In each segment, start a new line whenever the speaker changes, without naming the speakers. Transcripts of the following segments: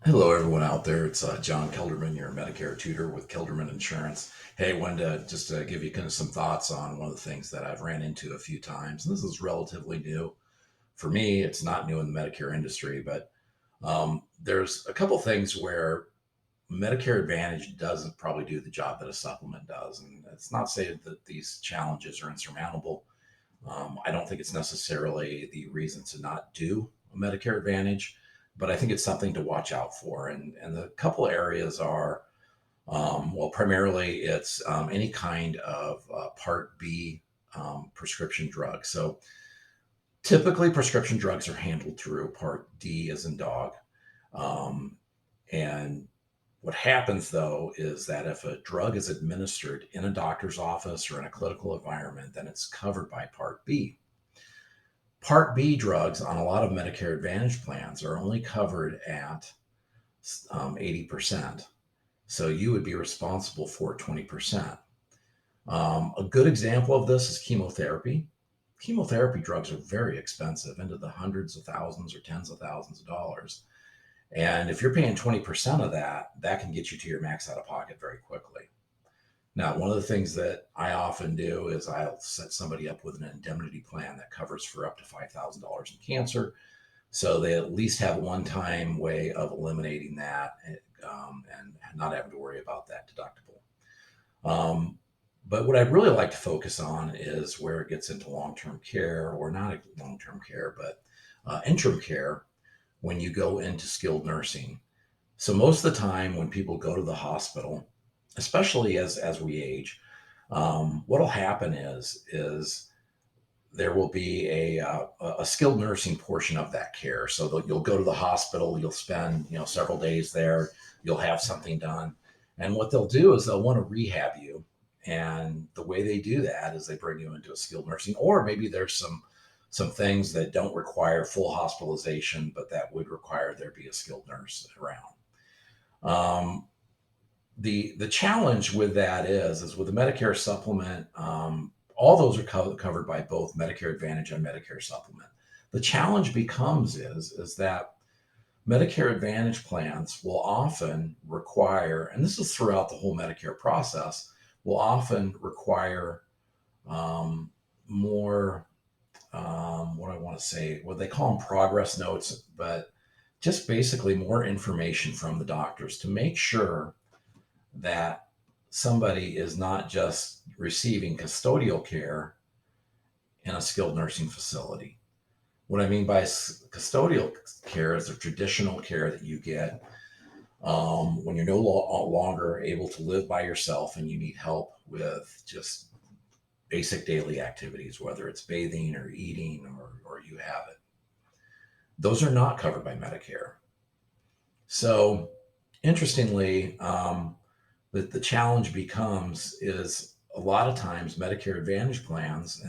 Hello, everyone out there. It's Jon Kelderman, your Medicare tutor with Kelderman Insurance. Hey, I wanted to just give you kind of some thoughts on one of the things that I've ran into a few times. And this is relatively new. For me, it's not new in the Medicare industry, but there's a couple things where Medicare Advantage doesn't probably do the job that a supplement does. And it's not saying that these challenges are insurmountable. I don't think it's necessarily the reason to not do a Medicare Advantage, but I think it's something to watch out for. And the couple areas are, well, primarily it's any kind of Part B prescription drug. So typically, prescription drugs are handled through Part D, as in dog. Um, and what happens though is that if a drug is administered in a doctor's office or in a clinical environment, then it's covered by Part B. Part B drugs on a lot of Medicare Advantage plans are only covered at 80%. So you would be responsible for 20%. A good example of this is chemotherapy. Chemotherapy drugs are very expensive, into the hundreds of thousands or tens of thousands of dollars. And if you're paying 20% of that, that can get you to your max out of pocket very quickly. Now, one of the things that I often do is I'll set somebody up with an indemnity plan that covers for up to $5,000 in cancer. So they at least have one time way of eliminating that and not having to worry about that deductible. Um, but what I'd really like to focus on is where it gets into long term care, or not long term care, but interim care when you go into skilled nursing. So most of the time when people go to the hospital, especially as we age, what'll happen is there will be a skilled nursing portion of that care. So you'll go to the hospital, you'll spend several days there, you'll have something done, and what they'll do is they'll want to rehab you. And the way they do that is they bring you into a skilled nursing, or maybe there's some things that don't require full hospitalization, but that would require there be a skilled nurse around. Um, the challenge with that is with the Medicare supplement, all those are covered by both Medicare Advantage and Medicare Supplement. The challenge becomes is that Medicare Advantage plans will often require, and this is throughout the whole Medicare process, will often require more, what I want to say, what they call them progress notes, but just basically more information from the doctors to make sure that somebody is not just receiving custodial care in a skilled nursing facility. What I mean by custodial care is the traditional care that you get when you're no longer able to live by yourself and you need help with just basic daily activities, whether it's bathing or eating or you have it. Those are not covered by Medicare. So, interestingly, the challenge becomes is a lot of times Medicare Advantage plans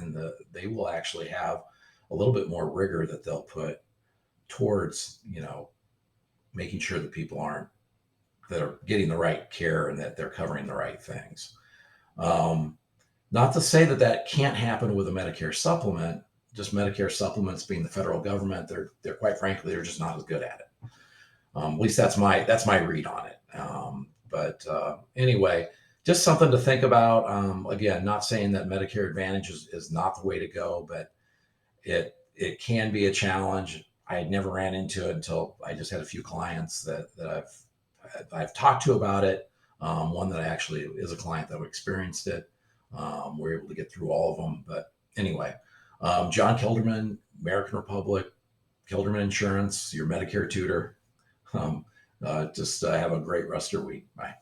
they will actually have a little bit more rigor that they'll put towards making sure that people aren't that are getting the right care and that they're covering the right things. Um, Not to say that that can't happen with a Medicare supplement. Just Medicare supplements being the federal government, they're quite frankly they're just not as good at it. At least that's my read on it. But anyway, just something to think about. Again, not saying that Medicare Advantage is not the way to go, but it can be a challenge. I had never ran into it until I just had a few clients that I've talked to about it. One that actually is a client that experienced it. We're able to get through all of them. But anyway, Jon Kelderman, American Republic, Kelderman Insurance, your Medicare tutor. Just have a great rest of your week. Bye.